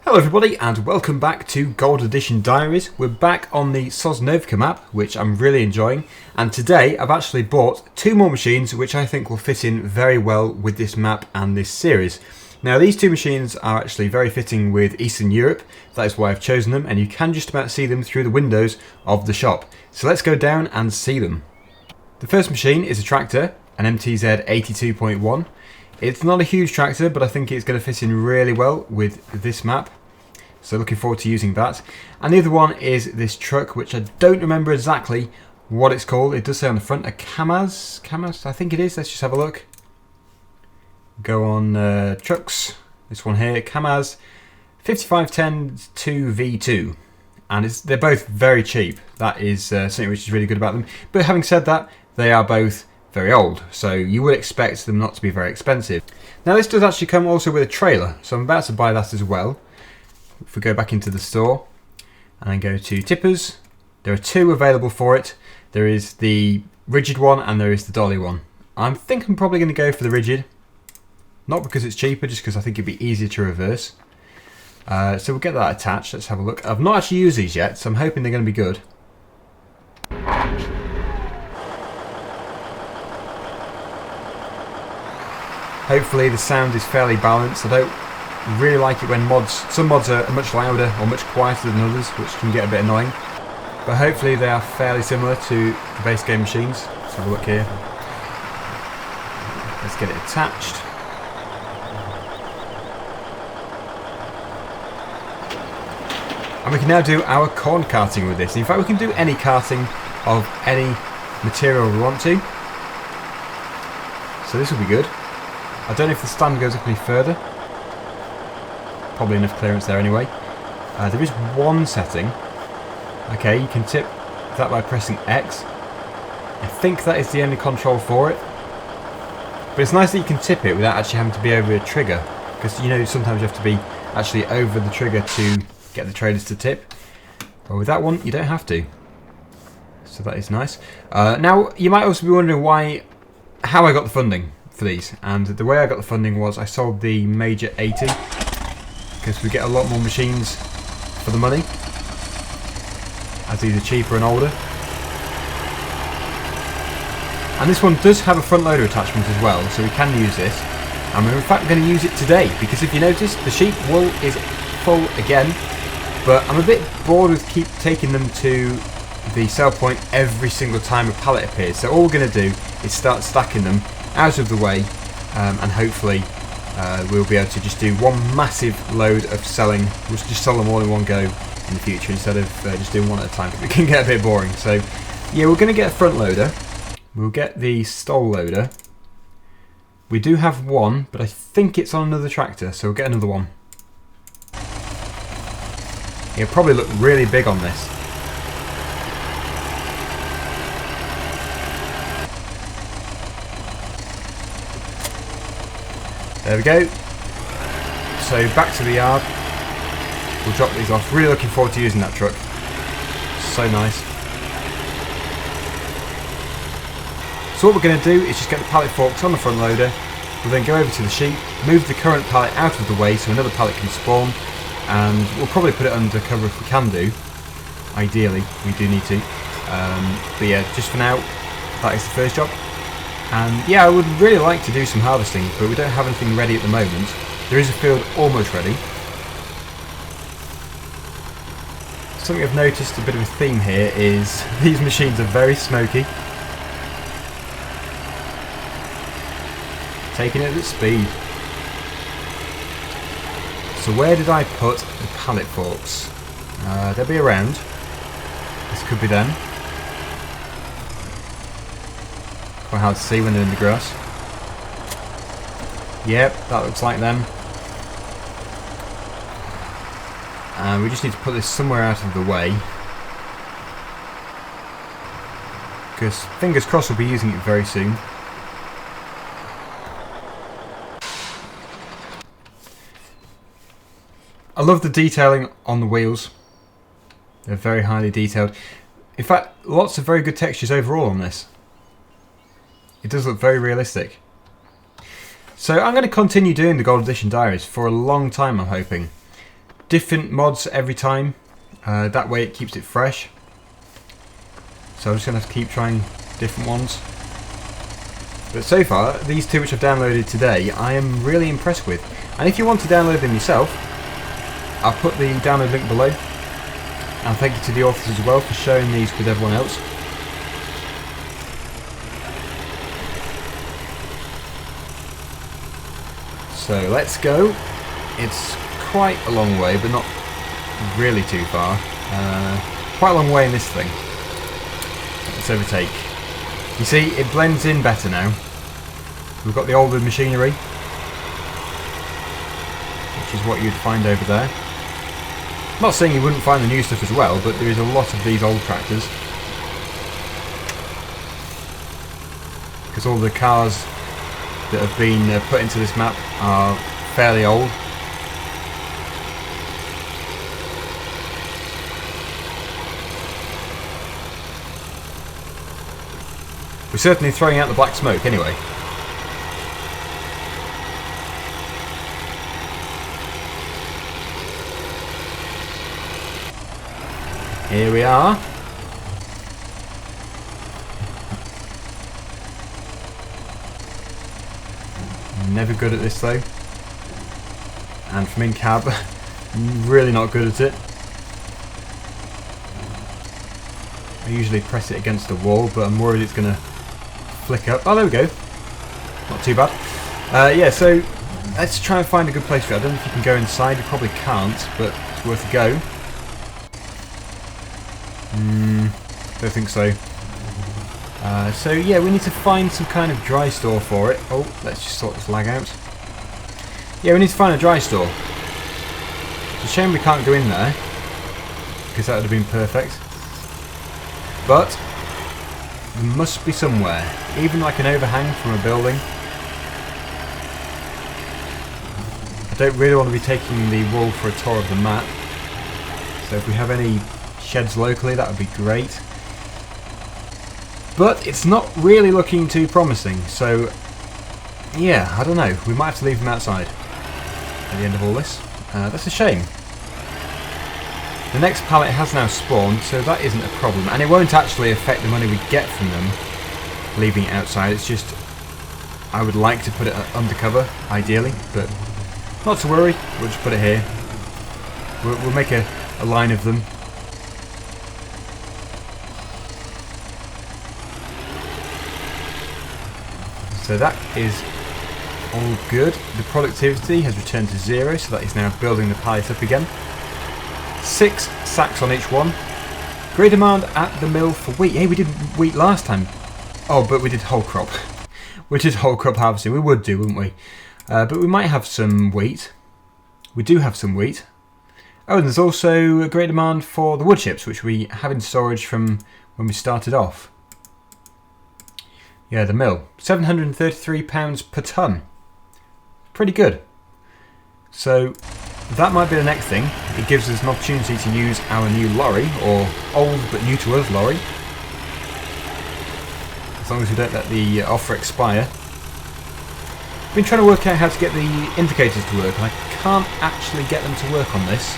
Hello everybody and welcome back to Gold Edition Diaries. We're back on the Sosnovka map, which I'm really enjoying, and today I've actually bought two more machines which I think will fit in very well with this map and this series. Now these two machines are actually very fitting with Eastern Europe, that is why I've chosen them, and you can just about see them through the windows of the shop. So let's go down and see them. The first machine is a tractor, an MTZ 82.1. It's not a huge tractor, but I think it's going to fit in really well with this map. So looking forward to using that. And the other one is this truck, which I don't remember exactly what it's called. It does say on the front, a Kamaz? Kamaz, I think it is. Let's just have a look. Go on trucks. This one here, Kamaz 5510 2V2. And they're both very cheap. That is something which is really good about them. But having said that, they are both very old. So you would expect them not to be very expensive. Now this does actually come also with a trailer. So I'm about to buy that as well. If we go back into the store and then go to tippers, there are two available for it. There is the rigid one and there is the dolly one. I think I'm probably going to go for the rigid. Not because it's cheaper, just because I think it'd be easier to reverse. So we'll get that attached. Let's have a look. I've not actually used these yet, so I'm hoping they're going to be good. Hopefully the sound is fairly balanced. I don't really like it when some mods are much louder or much quieter than others, which can get a bit annoying. But hopefully they are fairly similar to the base game machines. Let's have a look here. Let's get it attached. And we can now do our corn carting with this. In fact, we can do any carting of any material we want to. So this will be good. I don't know if the stand goes up any further. Probably enough clearance there anyway. There is one setting. Okay, you can tip that by pressing X. I think that is the only control for it. But it's nice that you can tip it without actually having to be over a trigger. Because you know sometimes you have to be actually over the trigger to get the trailers to tip. But with that one you don't have to. So that is nice. Now you might also be wondering how I got the funding for these. And the way I got the funding was I sold the Major 80. Because we get a lot more machines for the money, as these are cheaper and older. And this one does have a front loader attachment as well, so we can use this. And we're in fact going to use it today, because if you notice, the sheep wool is full again, but I'm a bit bored with keep taking them to the sell point every single time a pallet appears. So all we're going to do is start stacking them out of the way, and hopefully we'll be able to just do one massive load of selling. We'll just sell them all in one go in the future instead of just doing one at a time, because it can get a bit boring. So yeah, we're going to get a front loader. We'll get the stall loader. We do have one, but I think it's on another tractor, so we'll get another one. It'll probably look really big on this. There we go. So back to the yard. We'll drop these off. Really looking forward to using that truck. So nice. So what we're going to do is just get the pallet forks on the front loader. We'll then go over to the sheep, move the current pallet out of the way so another pallet can spawn, and we'll probably put it under cover if we can do. Ideally, we do need to. But yeah, just for now, that is the first job. And yeah, I would really like to do some harvesting, but we don't have anything ready at the moment. There is a field almost ready. Something I've noticed, a bit of a theme here, is these machines are very smoky. Taking it at speed. So where did I put the pallet forks? They'll be around. This could be them. Quite hard to see when they're in the grass. Yep, that looks like them. And we just need to put this somewhere out of the way, because fingers crossed we'll be using it very soon. I love the detailing on the wheels. They're very highly detailed. In fact, lots of very good textures overall on this. It does look very realistic. So I'm going to continue doing the Gold Edition Diaries for a long time, I'm hoping. different mods every time. That way it keeps it fresh. So I'm just going to have to keep trying different ones. But so far, these two which I've downloaded today, I am really impressed with. And if you want to download them yourself, I'll put the download link below. And thank you to the authors as well for sharing these with everyone else. So let's go. It's quite a long way, but not really too far. Quite a long way in this thing. Let's overtake. You see, it blends in better now. We've got the older machinery, which is what you'd find over there. I'm not saying you wouldn't find the new stuff as well, but there is a lot of these old tractors. Because all the cars that have been put into this map are fairly old. We're certainly throwing out the black smoke anyway. Here we are. Never good at this though. And from in cab, really not good at it. I usually press it against the wall, but I'm worried it's going to flick up. Oh, there we go. Not too bad. Yeah, so let's try and find a good place for it. I don't know if you can go inside. You probably can't, but it's worth a go. Don't think so. So yeah, we need to find some kind of dry store for it. Oh, let's just sort this lag out. Yeah, we need to find a dry store. It's a shame we can't go in there, because that would have been perfect. But there must be somewhere, even like an overhang from a building. I don't really want to be taking the wall for a tour of the map, so if we have any sheds locally, that would be great. But it's not really looking too promising, so yeah, I don't know. We might have to leave them outside at the end of all this. That's a shame. The next pallet has now spawned, so that isn't a problem, and it won't actually affect the money we get from them leaving it outside. It's just I would like to put it undercover, ideally, but not to worry. We'll just put it here. We'll make a line of them. So that is all good. The productivity has returned to 0, so that is now building the pallet up again. 6 sacks on each one. Great demand at the mill for wheat. Hey, we did wheat last time. Oh, but we did whole crop. We did whole crop harvesting. We would do, wouldn't we? But we might have some wheat. We do have some wheat. Oh, and there's also a great demand for the wood chips, which we have in storage from when we started off. Yeah, the mill. £733 per tonne. Pretty good. So that might be the next thing. It gives us an opportunity to use our new lorry, or old but new to us lorry. As long as we don't let the offer expire. I've been trying to work out how to get the indicators to work, and I can't actually get them to work on this.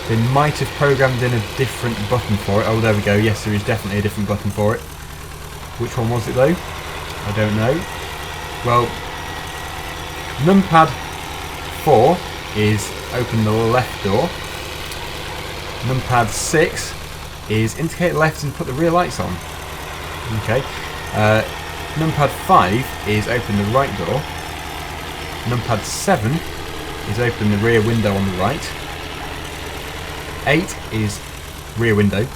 They might have programmed in a different button for it. Oh, there we go. Yes, there is definitely a different button for it. Which one was it though? I don't know. Well, numpad 4 is open the left door. Numpad 6 is indicate left and put the rear lights on. Okay. Numpad 5 is open the right door. Numpad 7 is open the rear window on the right. 8 is rear window.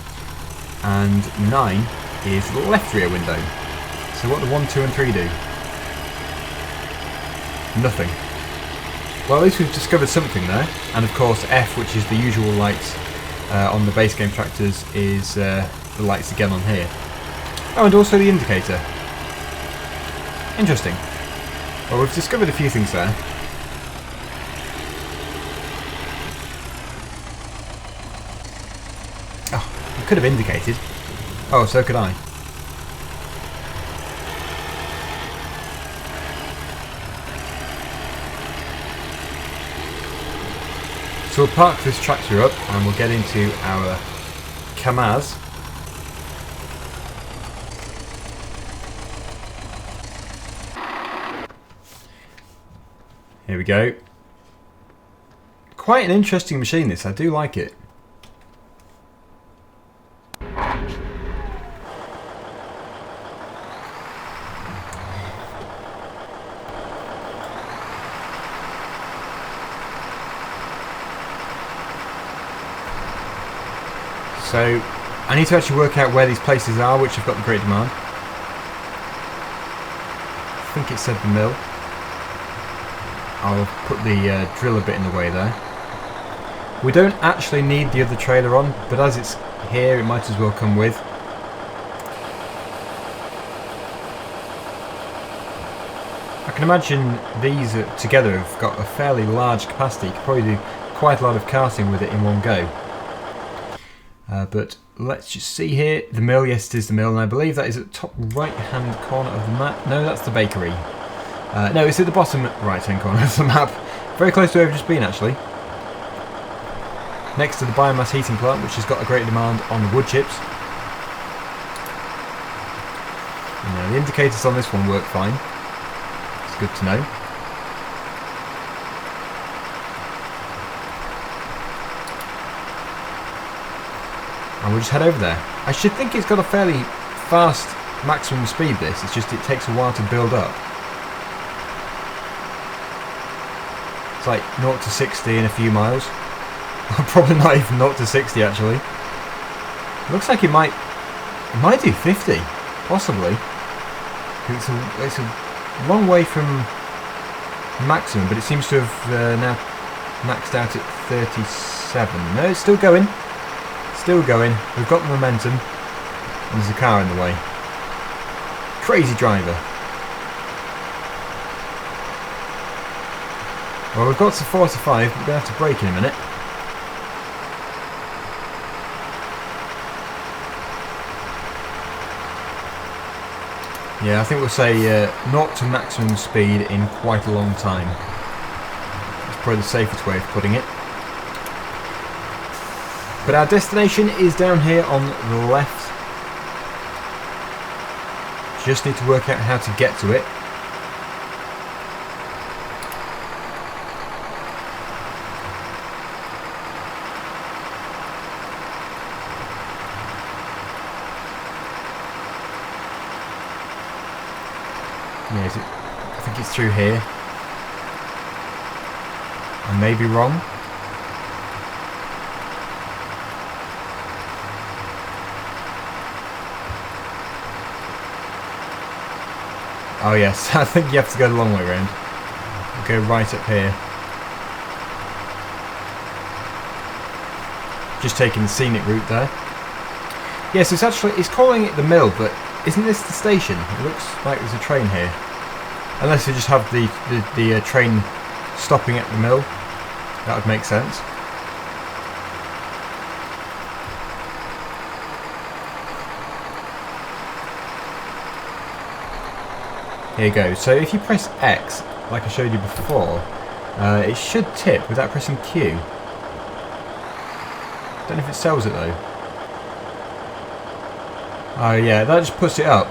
And 9 is left rear window. So what do 1, 2 and 3 do? Nothing. Well, at least we've discovered something there. And of course F, which is the usual lights on the base game tractors, is the lights again on here. Oh, and also the indicator. Interesting. Well, we've discovered a few things there. Oh, I could have indicated. Oh, so could I. So we'll park this tractor up and we'll get into our Kamaz. Here we go. Quite an interesting machine this, I do like it. So I need to actually work out where these places are which have got the great demand. I think it said the mill. I'll put the drill a bit in the way there. We don't actually need the other trailer on, but as it's here it might as well come with. I can imagine these together have got a fairly large capacity. You could probably do quite a lot of karting with it in one go. But let's just see here. The mill, yes it is the mill, and I believe that is at the top right hand corner of the map. No, that's the bakery. No, it's at the bottom right hand corner of the map. Very close to where we've just been actually. Next to the biomass heating plant, which has got a great demand on the wood chips. Now, the indicators on this one work fine. It's good to know. And we'll just head over there. I should think it's got a fairly fast maximum speed this, it's just it takes a while to build up. It's like 0 to 60 in a few miles. Probably not even 0 to 60 actually. It looks like it might do 50, possibly. It's a long way from maximum, but it seems to have now maxed out at 37. No, it's still going. Still going. We've got the momentum. And there's a car in the way. Crazy driver. Well, we've got to 45, but we're going to have to brake in a minute. Yeah, I think we'll say 0 to maximum speed in quite a long time. That's probably the safest way of putting it. But our destination is down here on the left. Just need to work out how to get to it. Yeah, I think it's through here. I may be wrong. Oh yes, I think you have to go the long way round. We'll go right up here. Just taking the scenic route there. Yes, it's calling it the mill, but isn't this the station? It looks like there's a train here. Unless they just have the train stopping at the mill. That would make sense. Here you go. So if you press X, like I showed you before, it should tip without pressing Q. Don't know if it sells it though. Oh yeah, that just puts it up.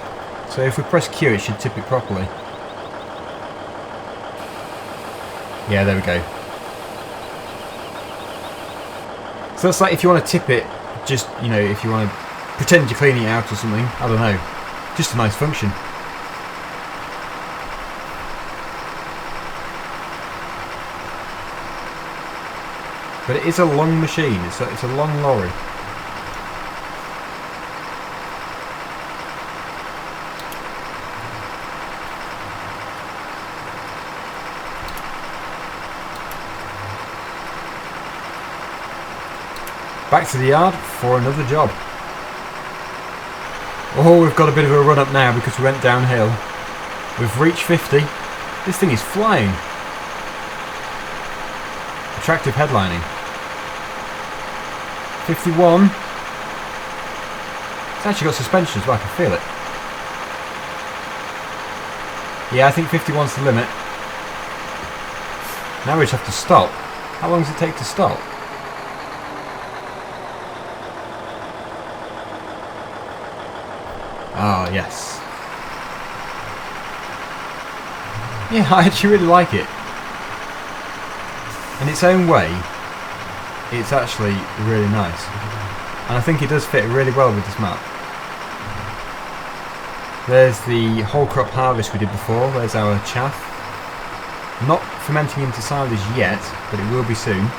So if we press Q, it should tip it properly. Yeah, there we go. So that's like if you want to tip it, just, you know, if you want to pretend you're cleaning it out or something. I don't know. Just a nice function. But it is a long machine. It's a long lorry. Back to the yard for another job. Oh, we've got a bit of a run up now because we went downhill. We've reached 50. This thing is flying. Attractive headlining. 51. It's actually got suspension as well, I can feel it. Yeah, I think 51's the limit. Now we just have to stop. How long does it take to stop? Ah, yes. Yeah, I actually really like it. In its own way, it's actually really nice. And I think it does fit really well with this map. There's the whole crop harvest we did before. There's our chaff. Not fermenting into silage yet, but it will be soon.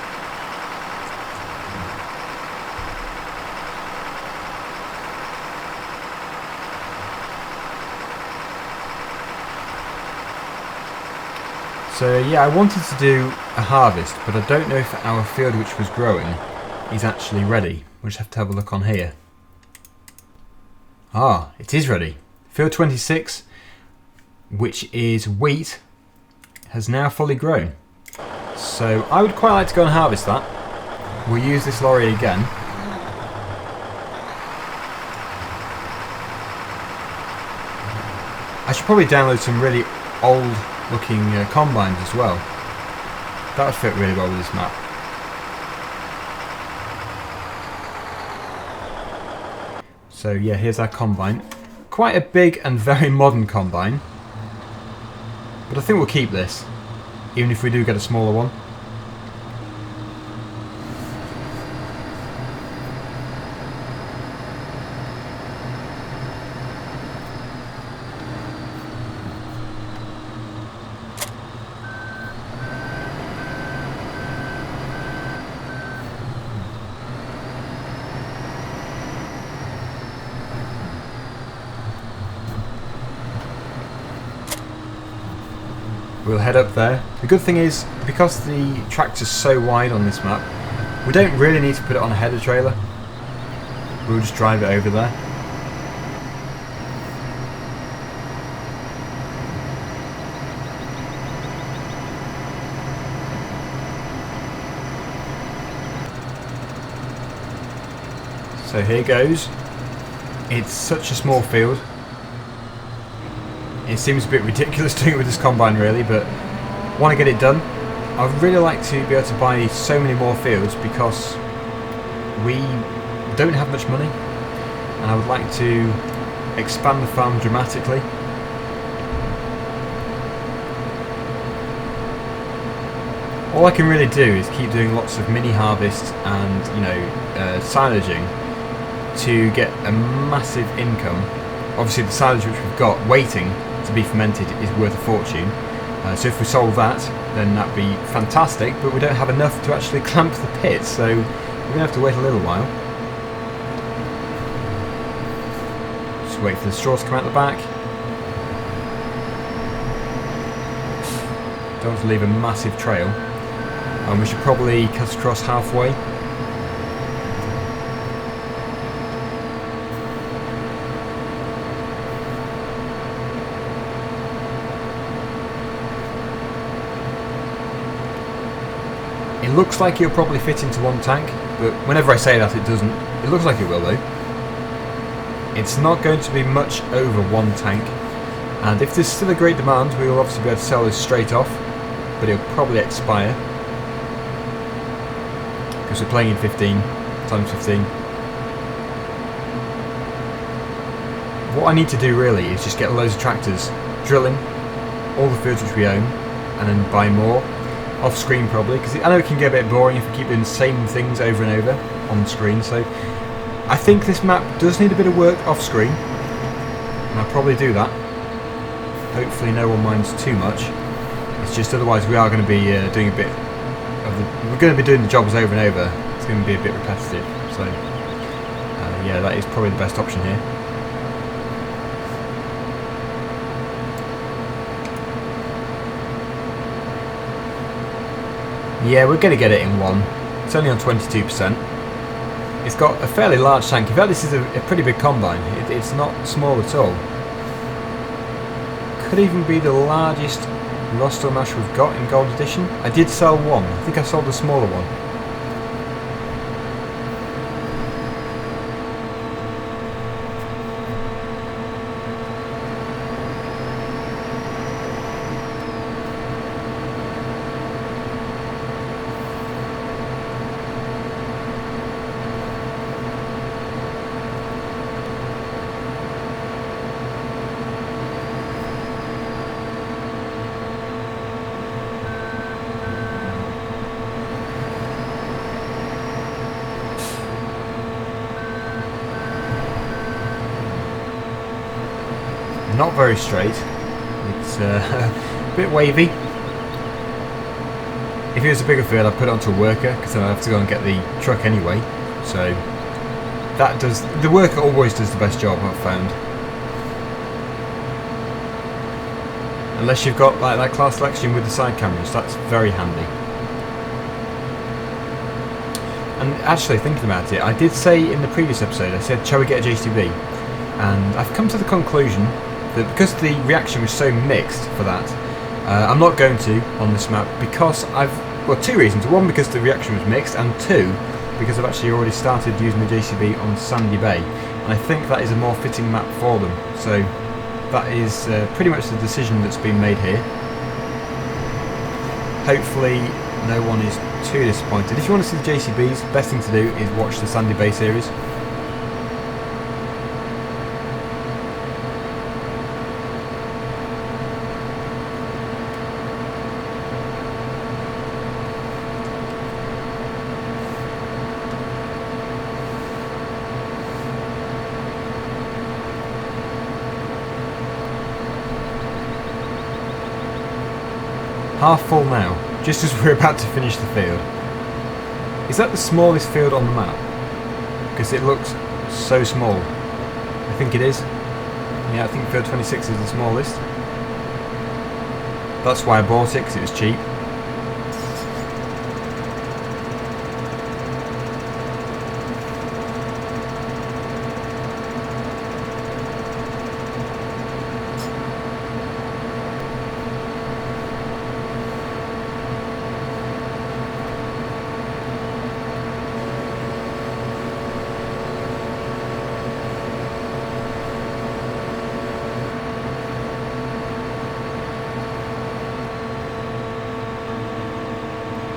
So yeah, I wanted to do a harvest, but I don't know if our field which was growing is actually ready. We'll just have to have a look on here. Ah, it is ready. Field 26, which is wheat, has now fully grown. So I would quite like to go and harvest that. We'll use this lorry again. I should probably download some really old looking combines as well. That would fit really well with this map. So yeah, here's our combine. Quite a big and very modern combine. But I think we'll keep this, even if we do get a smaller one. We'll head up there. The good thing is, because the tractor's so wide on this map, we don't really need to put it on a header trailer. We'll just drive it over there. So here goes. It's such a small field. It seems a bit ridiculous doing it with this combine really, but want to get it done. I'd really like to be able to buy so many more fields because we don't have much money and I would like to expand the farm dramatically. All I can really do is keep doing lots of mini harvests and, you know, silaging to get a massive income. Obviously the silage which we've got waiting to be fermented is worth a fortune. So if we sold that, then that'd be fantastic, but we don't have enough to actually clamp the pit, so we're going to have to wait a little while. Just wait for the straw to come out the back. Don't want to leave a massive trail. And we should probably cut across halfway. It looks like it'll probably fit into one tank, but whenever I say that it doesn't. It looks like it will though. It's not going to be much over one tank, and if there's still a great demand we will obviously be able to sell this straight off, but it'll probably expire because we're playing in 15 times 15. What I need to do really is just get loads of tractors, drilling all the fields which we own, and then buy more. Off screen probably, because I know it can get a bit boring if we keep doing the same things over and over on screen, so I think this map does need a bit of work off screen, and I'll probably do that. Hopefully no one minds too much. It's just otherwise we are going to be doing a bit of the, we're going to be doing the jobs over and over. It's going to be a bit repetitive, so yeah, that is probably the best option here. Yeah, we're going to get it in one. It's only on 22%. It's got a fairly large tank. In fact, this is a pretty big combine. It's not small at all. Could even be the largest rostral mash we've got in Gold Edition. I did sell one. I think I sold the smaller one. not very straight. It's a bit wavy. If it was a bigger field, I'd put it onto a worker, because then I'd have to go and get the truck anyway. So that does, the worker always does the best job, I've found. Unless you've got like that class Lexan with the side cameras, that's very handy. And actually, thinking about it, I did say in the previous episode, I said, shall we get a JCB? And I've come to the conclusion that because the reaction was so mixed for that, I'm not going to on this map because well, two reasons. One, because the reaction was mixed, and two, because I've actually already started using the JCB on Sandy Bay, and I think that is a more fitting map for them. So that is pretty much the decision that's been made here. Hopefully no one is too disappointed. If you want to see the JCBs, best thing to do is watch the Sandy Bay series. Half full now, just as we're about to finish the field. Is that the smallest field on the map? Because it looks so small. I think it is. Yeah, I think field 26 is the smallest. That's why I bought it, because it was cheap.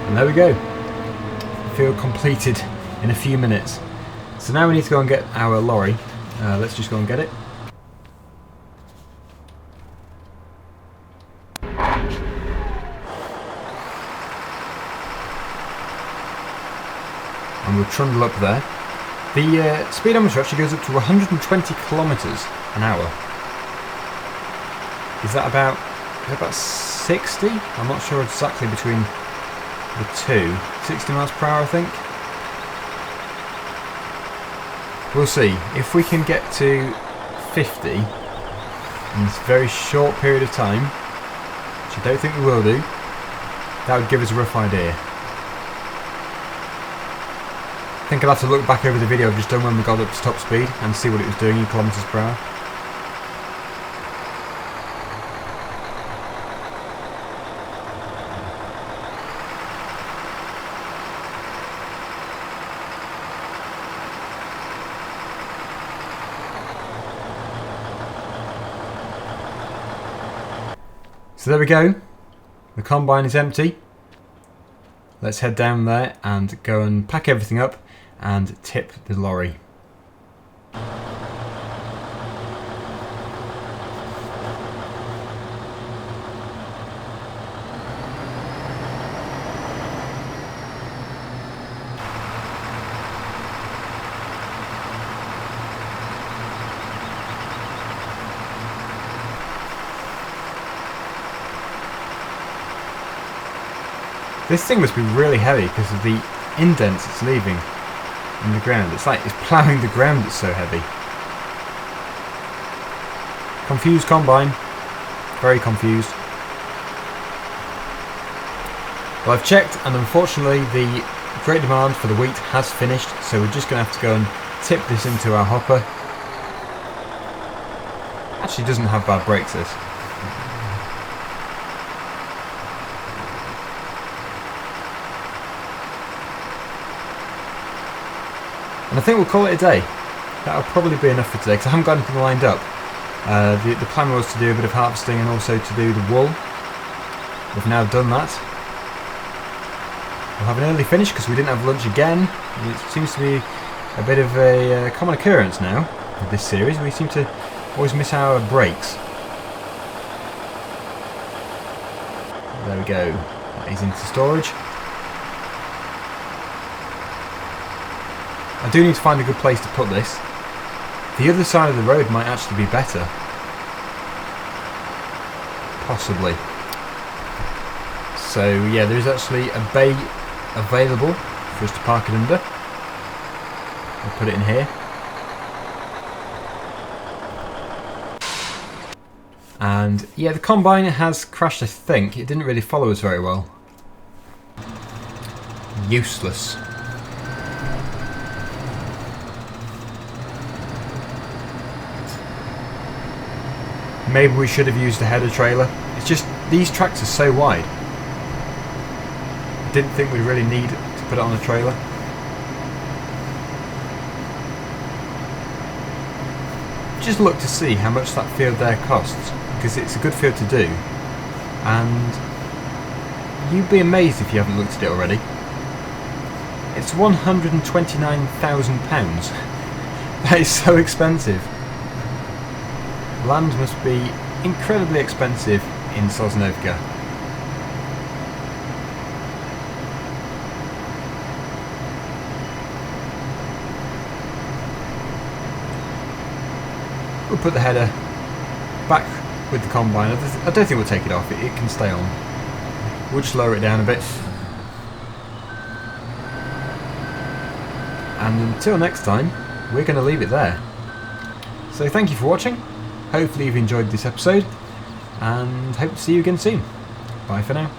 And there we go. Field completed in a few minutes. So now we need to go and get our lorry. Let's just go and get it. And we'll trundle up there. The speedometer actually goes up to 120 kilometers an hour. Is that about 60? I'm not sure exactly between the two. 60 miles per hour, I think. We'll see. If we can get to 50 in this very short period of time, which I don't think we will do, that would give us a rough idea. I think I'll have to look back over the video I've just done when we got up to top speed and see what it was doing in kilometers per hour. So there we go, the combine is empty. Let's head down there and go and pack everything up and tip the lorry. This thing must be really heavy because of the indents it's leaving in the ground. It's like it's ploughing the ground, it's so heavy. Confused combine. Very confused. Well, I've checked and unfortunately the great demand for the wheat has finished, so we're just going to have to go and tip this into our hopper. Actually doesn't have bad brakes, this. And I think we'll call it a day. That'll probably be enough for today because I haven't got anything lined up. The plan was to do a bit of harvesting and also to do the wool. We've now done that. We'll have an early finish because we didn't have lunch again. It seems to be a bit of a common occurrence now with this series. We seem to always miss our breaks. There we go. That is into storage. I do need to find a good place to put this. The other side of the road might actually be better. Possibly. So yeah, there is actually a bay available for us to park it under. I'll put it in here. And yeah, the combine has crashed, I think. It didn't really follow us very well. Useless. Maybe we should have used a header trailer. It's just, these tracks are so wide. Didn't think we really need to put it on a trailer. Just look to see how much that field there costs, because it's a good field to do, and you'd be amazed if you haven't looked at it already. It's £129,000. That is so expensive. Land must be incredibly expensive in Sosnovka. We'll put the header back with the combine. I don't think we'll take it off. It can stay on. We'll just lower it down a bit. And until next time, we're going to leave it there. So thank you for watching. Hopefully you've enjoyed this episode, and hope to see you again soon. Bye for now.